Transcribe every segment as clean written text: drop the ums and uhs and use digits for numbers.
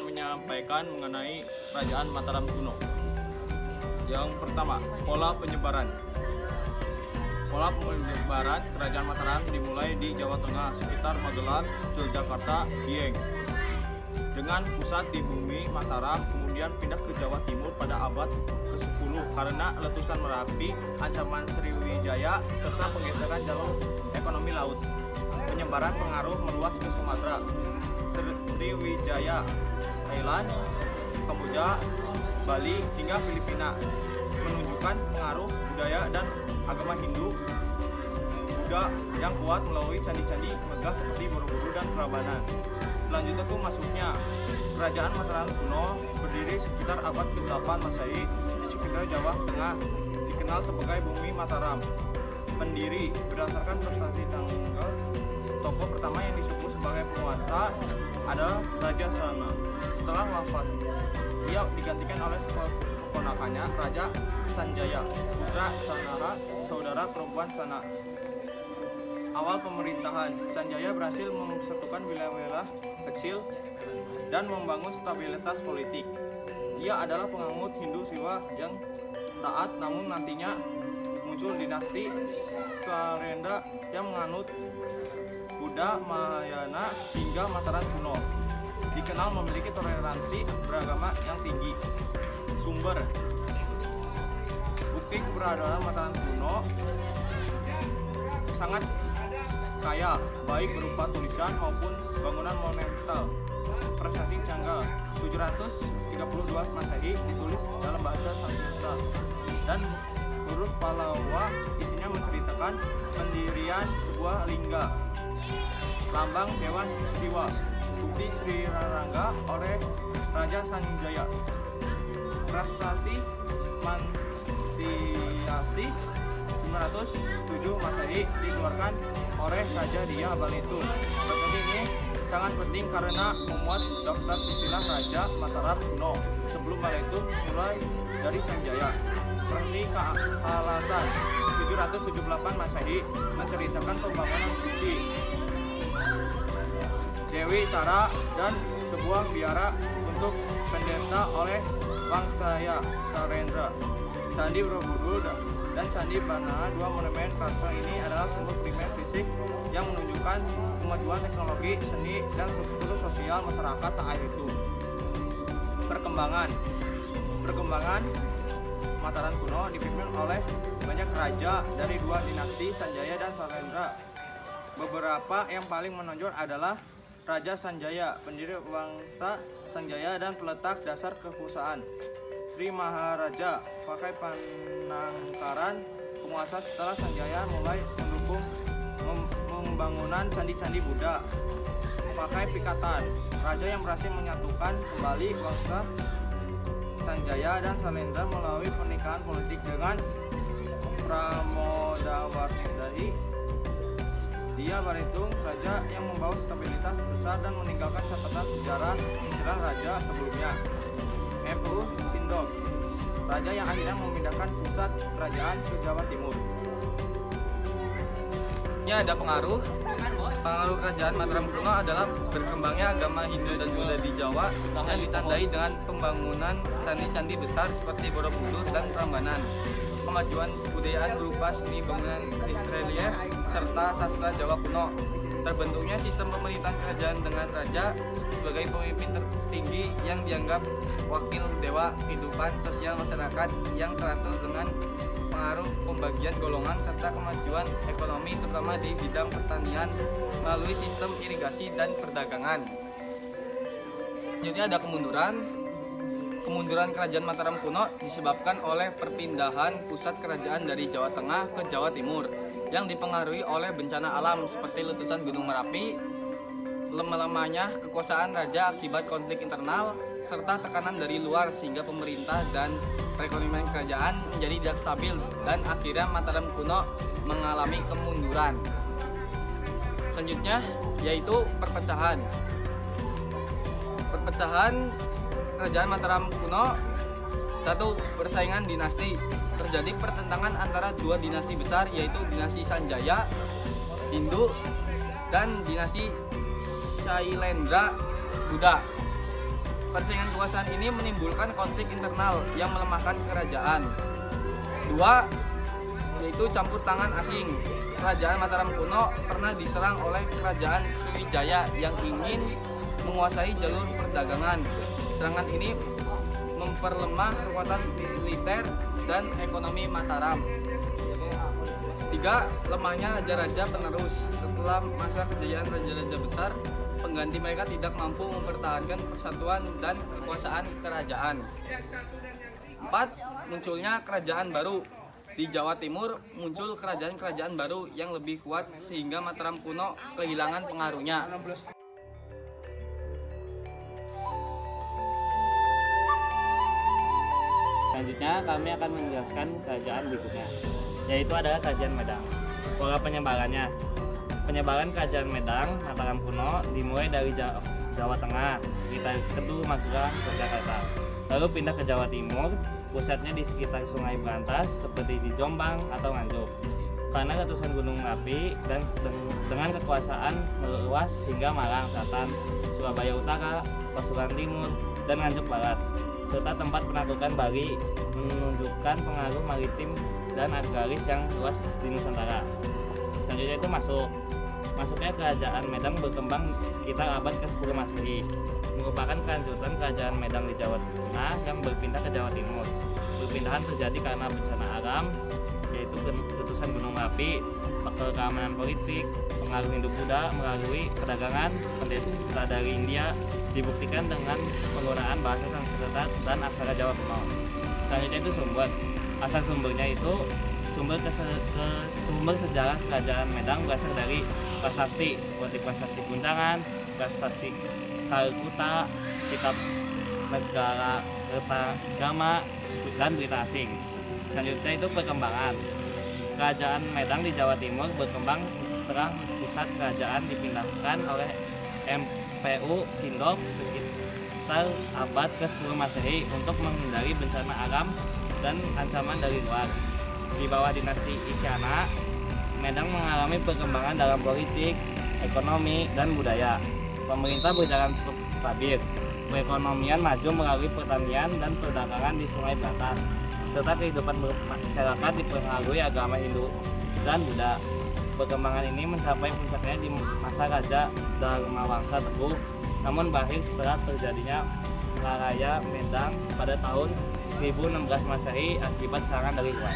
akan menyampaikan mengenai Kerajaan Mataram kuno. Yang pertama, pola penyebaran. Pola penyebaran Kerajaan Mataram dimulai di Jawa Tengah sekitar Magelang, Yogyakarta, Dieng. Dengan pusat di bumi Mataram, kemudian pindah ke Jawa Timur pada abad ke-10 karena letusan Merapi, ancaman Sriwijaya, serta penggeseran jalur ekonomi laut. Penyebaran pengaruh meluas ke Sumatera, Sriwijaya, Thailand, Kamboja, Bali, hingga Filipina, menunjukkan pengaruh budaya dan agama Hindu Buddha yang kuat melalui candi-candi megah seperti Borobudur dan Prambanan. Selanjutnya tuh masuknya Kerajaan Mataram kuno berdiri sekitar abad ke-8 Masehi di sekitar Jawa Tengah, dikenal sebagai bumi Mataram. Pendiri berdasarkan prestasi tanggal, tokoh pertama yang disebut sebagai penguasa adalah Raja Sana. Setelah wafat, dia digantikan oleh keponakannya Raja Sanjaya, putra Sanara, saudara perempuan Sana. Awal pemerintahan, Sanjaya berhasil mempersatukan wilayah-wilayah kecil dan membangun stabilitas politik. Ia adalah penganut Hindu Siwa yang taat, namun nantinya muncul dinasti Sarendra yang menganut Buddha Mahayana hingga Mataram kuno. Dikenal memiliki toleransi beragama yang tinggi. Sumber bukti keberadaan Mataram kuno sangat kaya, baik berupa tulisan maupun bangunan monumental. Prasasti Canggal 732 Masehi ditulis dalam bahasa Sanskerta dan huruf Pallawa, isinya menceritakan pendirian sebuah lingga, lambang dewa Siwa. Bukti Sri Rarangga oleh Raja Sanjaya. Prasasti Mantiasi 907 Masehi dikeluarkan oleh Raja Dia Balitung. Prasasti ini sangat penting karena memuat daftar silsilah Raja Mataram kuno sebelum Balitung mulai dari Sanjaya. Prasasti Kaalasan 778 Masehi menceritakan pembangunan suci Dewi Tara dan sebuah biara untuk pendeta oleh Wangsaya Sarendra. Candi Borobudur dan Candi Banana, dua monumen raksasa ini adalah sumber primer fisik yang menunjukkan kemajuan teknologi, seni, dan struktur sosial masyarakat saat itu. Perkembangan Mataram kuno dipimpin oleh banyak raja dari dua dinasti Sanjaya dan Sarendra. Beberapa yang paling menonjol adalah Raja Sanjaya, pendiri bangsa Sanjaya dan peletak dasar kekuasaan. Sri Maharaja, pakai penangkaran penguasa setelah Sanjaya mulai mendukung pembangunan candi-candi Buddha. Pakai Pikatan, raja yang berhasil menyatukan kembali bangsa Sanjaya dan Sarendra melalui pernikahan politik dengan Pramodawardhani. Dia Balitung, raja yang membawa stabilitas besar dan meninggalkan catatan sejarah silsilah raja sebelumnya. Empu Sindok, raja yang akhirnya memindahkan pusat kerajaan ke Jawa Timur. Ini ada pengaruh kerajaan Mataram kuno adalah berkembangnya agama Hindu dan Buddha di Jawa yang ditandai dengan pembangunan candi-candi besar seperti Borobudur dan Prambanan. Kemajuan kebudayaan berupa seni bangunan relief serta sastra Jawa kuno. Terbentuknya sistem pemerintahan kerajaan dengan raja sebagai pemimpin tertinggi yang dianggap wakil dewa kehidupan sosial masyarakat yang teratur dengan pengaruh pembagian golongan serta kemajuan ekonomi terutama di bidang pertanian melalui sistem irigasi dan perdagangan. Selanjutnya ada kemunduran kerajaan Mataram kuno disebabkan oleh perpindahan pusat kerajaan dari Jawa Tengah ke Jawa Timur yang dipengaruhi oleh bencana alam seperti letusan Gunung Merapi, lemahnya kekuasaan raja akibat konflik internal, serta tekanan dari luar sehingga pemerintah dan perekonomian kerajaan menjadi tidak stabil dan akhirnya Mataram kuno mengalami kemunduran. Selanjutnya yaitu perpecahan. Kerajaan Mataram kuno satu, persaingan dinasti. Terjadi pertentangan antara dua dinasti besar yaitu dinasti Sanjaya Hindu dan dinasti Shailendra Buddha. Persaingan kekuasaan ini menimbulkan konflik internal yang melemahkan kerajaan. 2. Yaitu campur tangan asing. Kerajaan Mataram kuno pernah diserang oleh kerajaan Sriwijaya yang ingin menguasai jalur perdagangan. Serangan ini memperlemah kekuatan militer dan ekonomi Mataram. 3. Lemahnya raja-raja penerus. Setelah masa kejayaan raja-raja besar, pengganti mereka tidak mampu mempertahankan persatuan dan kekuasaan kerajaan. 4. Munculnya kerajaan baru. Di Jawa Timur muncul kerajaan-kerajaan baru yang lebih kuat sehingga Mataram kuno kehilangan pengaruhnya. Selanjutnya kami akan menjelaskan kerajaan berikutnya, yaitu adalah Kerajaan Medang. Pola penyebarannya. Penyebaran Kerajaan Medang Mataram kuno dimulai dari Jawa Tengah, sekitar Kedu, Magelang, Yogyakarta. Lalu pindah ke Jawa Timur, pusatnya di sekitar Sungai Berantas seperti di Jombang atau Nganjuk. Karena letusan Gunung Merapi dan dengan kekuasaan meluas hingga Malang Selatan, Surabaya Utara, Pasuruan Timur, dan Nganjuk Barat, serta tempat penaklukan Bali menunjukkan pengaruh maritim dan agraris yang luas di Nusantara. Selanjutnya itu masuknya Kerajaan Medang berkembang sekitar abad ke-10 Masehi, merupakan kelanjutan Kerajaan Medang di Jawa Tengah yang berpindah ke Jawa Timur. Perpindahan terjadi karena bencana alam, yaitu letusan Gunung Merapi, faktor keamanan politik, pengaruh Hindu-Buddha melalui perdagangan, pendeta dari India, dibuktikan dengan penggunaan bahasa Sanskerta dan aksara Jawa kuno. Selanjutnya itu sumber. Asal sumbernya itu sumber sejarah Kerajaan Medang berasal dari prasasti seperti prasasti Guncangan, prasasti Kalkuta, kitab negara Kertagama, dan berita asing. Selanjutnya itu perkembangan. Kerajaan Medang di Jawa Timur berkembang setelah pusat kerajaan dipindahkan oleh MPU Sindok sekitar abad ke-10 Masehi untuk menghindari bencana alam dan ancaman dari luar. Di bawah dinasti Isyana, Medang mengalami perkembangan dalam politik, ekonomi, dan budaya. Pemerintah berjalan cukup stabil. Perekonomian maju melalui pertanian dan perdagangan di Sungai Berantas, serta kehidupan masyarakat dipengaruhi agama Hindu dan Buddha. Perkembangan ini mencapai puncaknya di masa Raja Dharmawangsa Teguh, namun berakhir setelah terjadinya Raraya Medang pada tahun 1016 Masehi akibat serangan dari luar.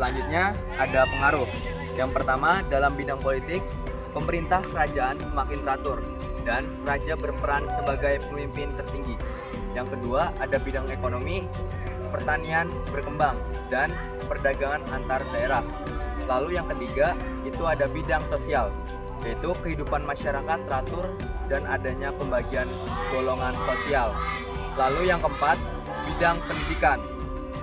Selanjutnya ada pengaruh. Yang pertama, dalam bidang politik, pemerintah kerajaan semakin teratur dan raja berperan sebagai pemimpin tertinggi. Yang kedua, ada bidang ekonomi, pertanian berkembang dan perdagangan antar daerah. Lalu yang ketiga, itu ada bidang sosial, yaitu kehidupan masyarakat teratur dan adanya pembagian golongan sosial. Lalu yang keempat, bidang pendidikan,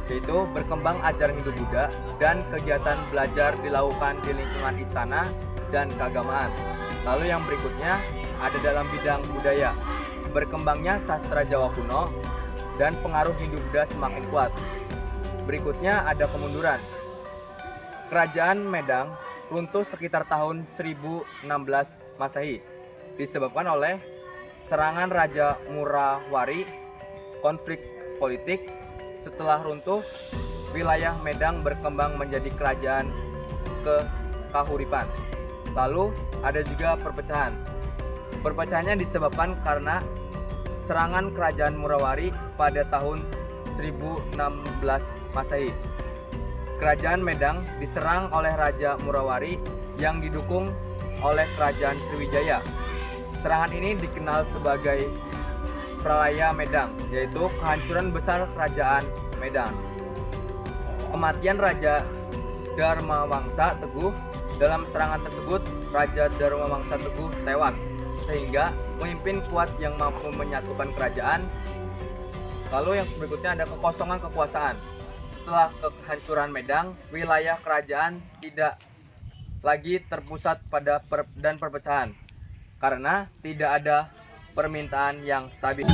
yaitu berkembang ajaran Hindu-Buddha dan kegiatan belajar dilakukan di lingkungan istana dan keagamaan. Lalu yang berikutnya ada dalam bidang budaya, berkembangnya sastra Jawa kuno dan pengaruh Hindu-Buddha semakin kuat. Berikutnya ada kemunduran. Kerajaan Medang runtuh sekitar tahun 1016 Masehi disebabkan oleh serangan Raja Murawari, konflik politik. Setelah runtuh, wilayah Medang berkembang menjadi kerajaan Kahuripan. Lalu ada juga perpecahan. Perpecahannya disebabkan karena serangan kerajaan Murawari pada tahun 1016 Masehi. Kerajaan Medang diserang oleh Raja Murawari yang didukung oleh kerajaan Sriwijaya. Serangan ini dikenal sebagai Pralaya Medang, yaitu kehancuran besar kerajaan Medang. Kematian Raja Dharmawangsa Teguh. Dalam serangan tersebut, Raja Dharmawangsa Teguh tewas, sehingga pemimpin kuat yang mampu menyatukan kerajaan. Lalu yang berikutnya ada kekosongan kekuasaan. Setelah kehancuran Medang, wilayah kerajaan tidak lagi terpusat pada perpecahan karena tidak ada permintaan yang stabil.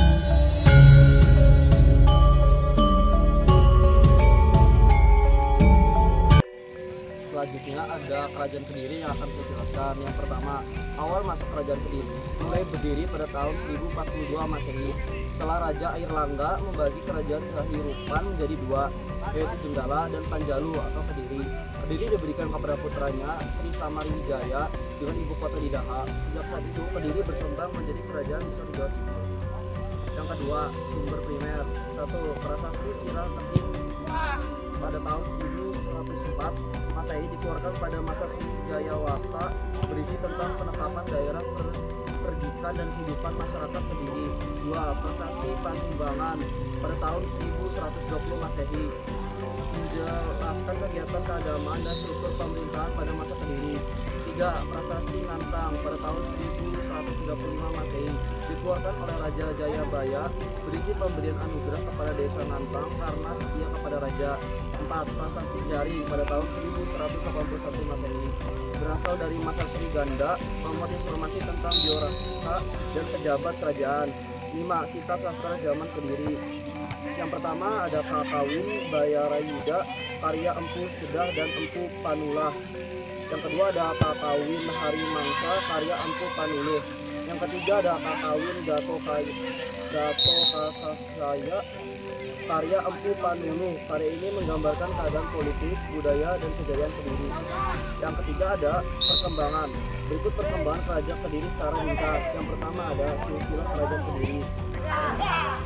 selanjutnya ada Kerajaan Kediri yang akan saya jelaskan. Yang pertama, awal masa Kerajaan Kediri mulai berdiri pada tahun 1042 Masehi. Setelah Raja Airlangga membagi Kerajaan Kehirupan menjadi dua, yaitu Jenggala dan Panjalu atau Kediri. Kediri diberikan kepada putranya Sri Samarinwijaya dengan ibu kota di Daha. Sejak saat itu Kediri berkembang menjadi kerajaan besar di Jawa Timur. Yang kedua, sumber primer. 1. Prasasti Sirah Ketim pada tahun 1104 Masehi dikeluarkan pada masa Sri Jayawarsa, berisi tentang penetapan daerah perdikan dan kehidupan masyarakat Kediri. 2. Prasasti Panimbangan pada tahun 1120 Masehi menjelaskan kegiatan keagamaan dan struktur pemerintahan pada masa Kediri. 3. Prasasti Ngantang pada tahun 1135 Masehi dikeluarkan oleh Raja Jayabaya, berisi pemberian anugerah kepada desa Ngantang karena setia kepada raja. 4. Prasasti Jaring pada tahun 1181 Masehi berasal dari masa Sri Ganda, memuat informasi tentang bioraksa dan pejabat kerajaan. 5. Kitab Sastra Zaman Kediri. Yang pertama ada Kakawin Bayarayuda karya Empu Sedah dan Empu Panulah. Yang kedua ada Kakawin Harimangsa karya Empu Panuluh. Yang ketiga ada Kakawin Gato Kasasaya karya Empu Panuluh. Karya ini menggambarkan keadaan politik, budaya, dan kejayaan Kediri. Yang ketiga ada perkembangan. Berikut perkembangan kerajaan Kediri secara ringkas. Yang pertama ada silsilah kerajaan Kediri.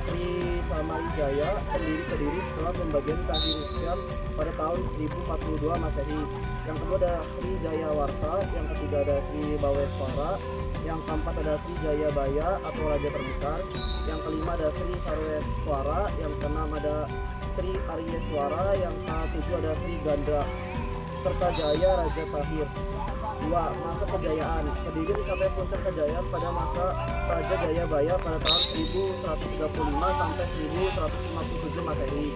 Sri Samarijaya pendiri Kediri setelah pembagian Kahirupan pada tahun 1042 Masehi. Yang kedua ada Sri Jayawarsa, yang ketiga ada Sri Baweswara, yang keempat ada Sri Jayabaya atau raja terbesar, yang kelima ada Sri Sarweswara, yang keenam ada Sri Aryeswara, yang ketujuh ada Sri Gandra Kertajaya Raja Tahir. 2. Masa kejayaan. Kediri mencapai puncak kejayaan pada masa Raja Jayabaya pada tahun 1135 sampai 1157 Masehi.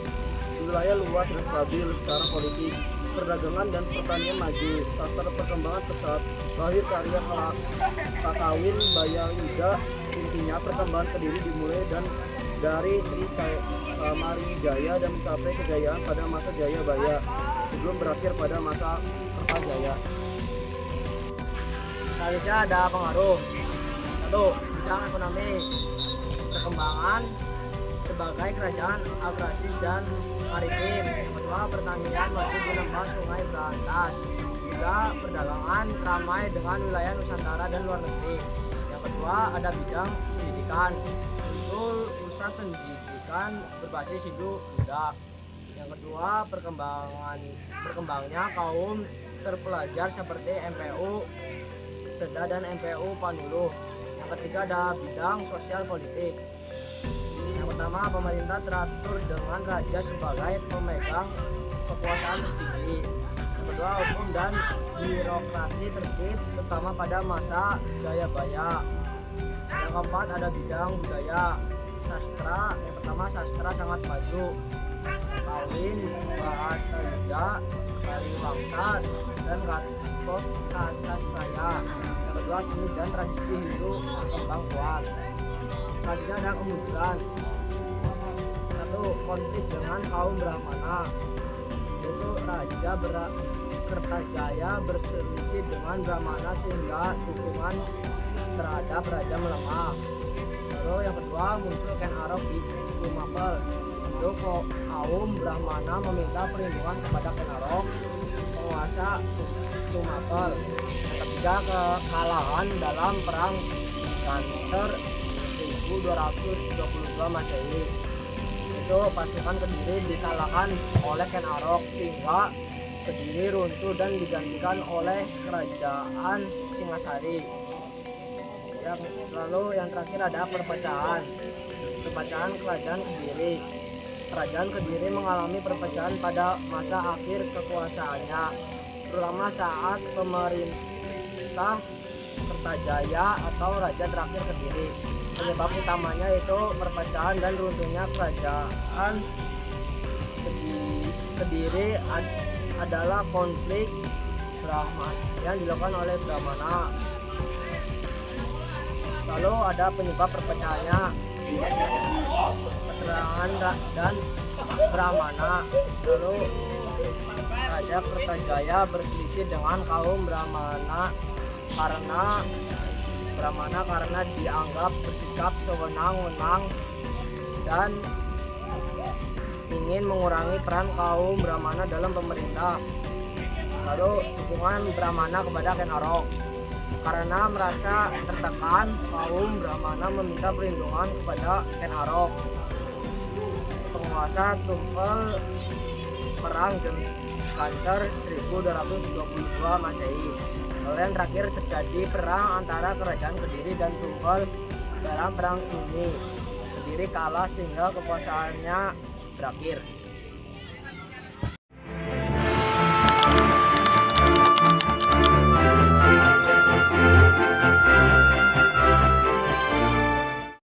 Wilayah luas dan stabil secara politik, perdagangan dan pertanian maju, sastra perkembangan pesat, lahir karya Kakawin Bayayuda. Intinya perkembangan Kediri dimulai dari Sri Samarijaya dan mencapai kejayaan pada masa Jayabaya sebelum berakhir pada masa Kertajaya. Selanjutnya ada pengaruh. 1. Bidang ekonomi. Perkembangan sebagai kerajaan agraris dan maritim. Yang kedua, pertanian maju di lembah sungai berantas. 3. Perdagangan ramai dengan wilayah Nusantara dan luar negeri. Yang kedua, ada bidang pendidikan. Muncul pusat pendidikan berbasis Hindu-Buddha. Yang kedua, berkembangnya kaum terpelajar seperti MPU Seda dan MPU Panuluh. Yang ketiga ada bidang sosial politik. Yang pertama, pemerintah teratur dengan raja sebagai pemegang kekuasaan tertinggi. Yang kedua, hukum dan birokrasi tertib terutama pada masa Jayabaya. Yang keempat ada bidang budaya. Sastra, yang pertama sastra sangat maju. Kawin, Bahasa Yuda, Hariwangsa, dan Gatot Kaca. Yang kedua, seni dan tradisi Hindu berkembang kuat. Selanjutnya ada kemunduran. 1. Konflik dengan kaum Brahmana, yaitu Raja Kertajaya berselisih dengan Brahmana sehingga dukungan terhadap raja melemah. Lalu yang kedua, muncul Ken Arok di Tumapel. Itu kaum Brahmana meminta perlindungan kepada Ken Arok, penguasa Tumapel. Yang ketiga, kekalahan dalam perang Ganter 1222 Masehi. Itu pasukan Kediri dikalahkan oleh Ken Arok sehingga Kediri runtuh dan digantikan oleh kerajaan Singasari. Lalu yang terakhir ada perpecahan kerajaan Kediri. Kerajaan Kediri mengalami perpecahan pada masa akhir kekuasaannya, terutama saat pemerintah Kertajaya atau raja terakhir Kediri. Penyebab utamanya itu perpecahan dan runtuhnya kerajaan Kediri adalah konflik Brahmana yang dilakukan oleh Brahmana. Lalu ada penyebab perpecahannya, keterangan dan Brahmana. Lalu Raja Kertajaya berselisih dengan kaum Brahmana karena dianggap bersikap sewenang-wenang dan ingin mengurangi peran kaum Brahmana dalam pemerintah. Lalu dukungan Brahmana kepada Ken Arok. Karena merasa tertekan, kaum Brahmana meminta perlindungan kepada Ken Arok. Penguasa Tumpel perang Kancar 1222 Masehi. Lalu yang terakhir terjadi perang antara kerajaan Kediri dan Tumpel. Dalam perang ini Kediri kalah sehingga kekuasaannya berakhir.